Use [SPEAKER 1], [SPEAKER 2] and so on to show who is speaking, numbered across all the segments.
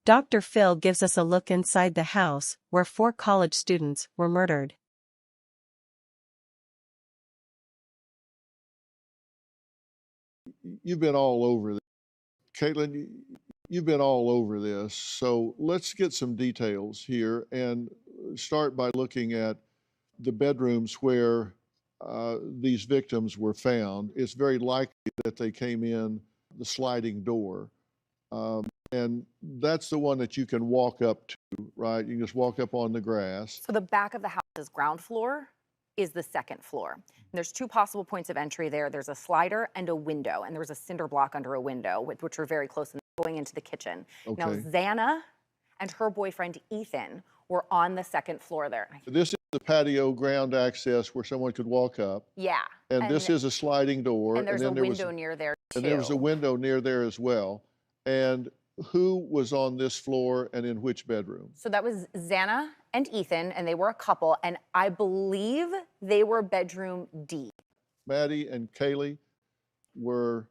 [SPEAKER 1] Dr. Phil gives us a look inside the house where 4 college students were murdered.
[SPEAKER 2] You've been all over this. Caitlin, you've been all over this. So let's get some details here and start by looking at the bedrooms where these victims were found. It's very likely that they came in the sliding door. And that's the one that you can walk up to, right? You can just walk up on the grass.
[SPEAKER 3] So the back of the house's ground floor is the second floor. And there's 2 possible points of entry there. There's a slider and a window, and there was a cinder block under a window, which are very close and going into the kitchen.
[SPEAKER 2] Okay.
[SPEAKER 3] Now, Xana and her boyfriend, Ethan, were on the second floor there.
[SPEAKER 2] This is the patio ground access where someone could walk up.
[SPEAKER 3] Yeah.
[SPEAKER 2] And this is a sliding door.
[SPEAKER 3] And there's a window near there, too.
[SPEAKER 2] And there was a window near there as well. And who was on this floor and in which bedroom?
[SPEAKER 3] So that was Xana and Ethan, and they were a couple, and I believe they were bedroom D.
[SPEAKER 2] Maddie and Kaylee were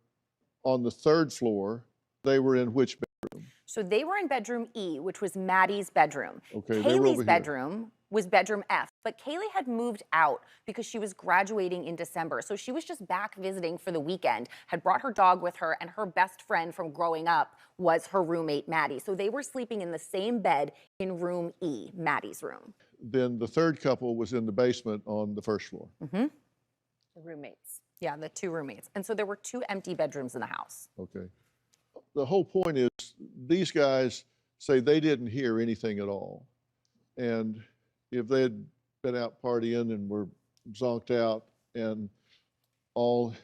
[SPEAKER 2] on the 3rd floor. They were in which bedroom?
[SPEAKER 3] So they were in bedroom E, which was Maddie's bedroom.
[SPEAKER 2] Okay,
[SPEAKER 3] Kaylee's bedroom was bedroom F, but Kaylee had moved out because she was graduating in December. So she was just back visiting for the weekend, had brought her dog with her, and her best friend from growing up was her roommate, Maddie. So they were sleeping in the same bed in room E, Maddie's room.
[SPEAKER 2] Then the 3rd couple was in the basement on the 1st floor.
[SPEAKER 3] Mm-hmm. The roommates. Yeah, the 2 roommates. And so there were 2 empty bedrooms in the house.
[SPEAKER 2] Okay. The whole point is these guys say they didn't hear anything at all. And if they had been out partying and were zonked out and all,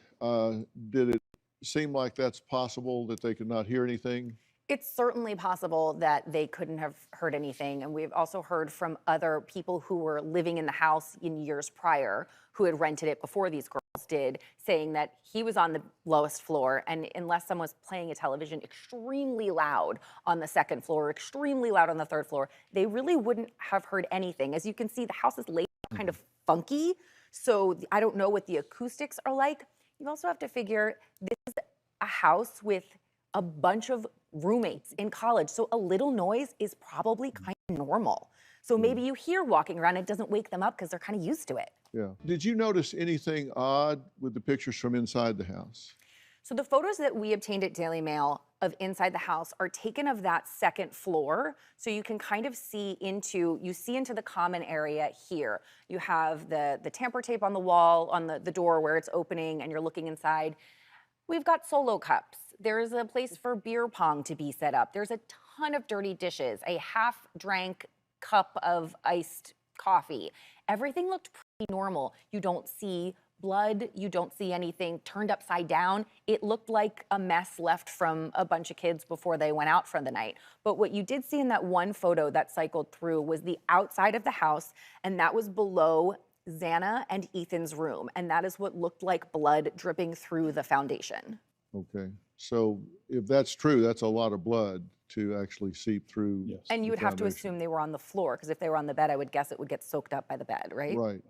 [SPEAKER 2] did it seem like that's possible that they could not hear anything?
[SPEAKER 3] It's certainly possible that they couldn't have heard anything. And we've also heard from other people who were living in the house in years prior who had rented it before these girls did, saying that he was on the lowest floor, and unless someone was playing a television extremely loud on the 2nd floor, extremely loud on the 3rd floor, they really wouldn't have heard anything. As you can see, the house is laid out kind of funky, so I don't know what the acoustics are like. You also have to figure this is a house with a bunch of roommates in college, so a little noise is probably kind of normal. So maybe you hear walking around, it doesn't wake them up because they're kind of used to it.
[SPEAKER 2] Yeah. Did you notice anything odd with the pictures from inside the house?
[SPEAKER 3] So the photos that we obtained at Daily Mail of inside the house are taken of that 2nd floor. So you can kind of see into the common area here. You have the tamper tape on the wall, on the door where it's opening, and you're looking inside. We've got solo cups. There's a place for beer pong to be set up. There's a ton of dirty dishes, a half-drank cup of iced coffee. Everything looked pretty normal. You don't see blood, you don't see anything turned upside down. It looked like a mess left from a bunch of kids before they went out for the night. But what you did see in that one photo that cycled through was the outside of the house, and that was below Xana and Ethan's room. And that is what looked like blood dripping through the foundation.
[SPEAKER 2] Okay. So if that's true, that's a lot of blood to actually seep through.
[SPEAKER 3] Yes. And you would have to assume they were on the floor, because if they were on the bed, I would guess it would get soaked up by the bed, right?
[SPEAKER 2] Right.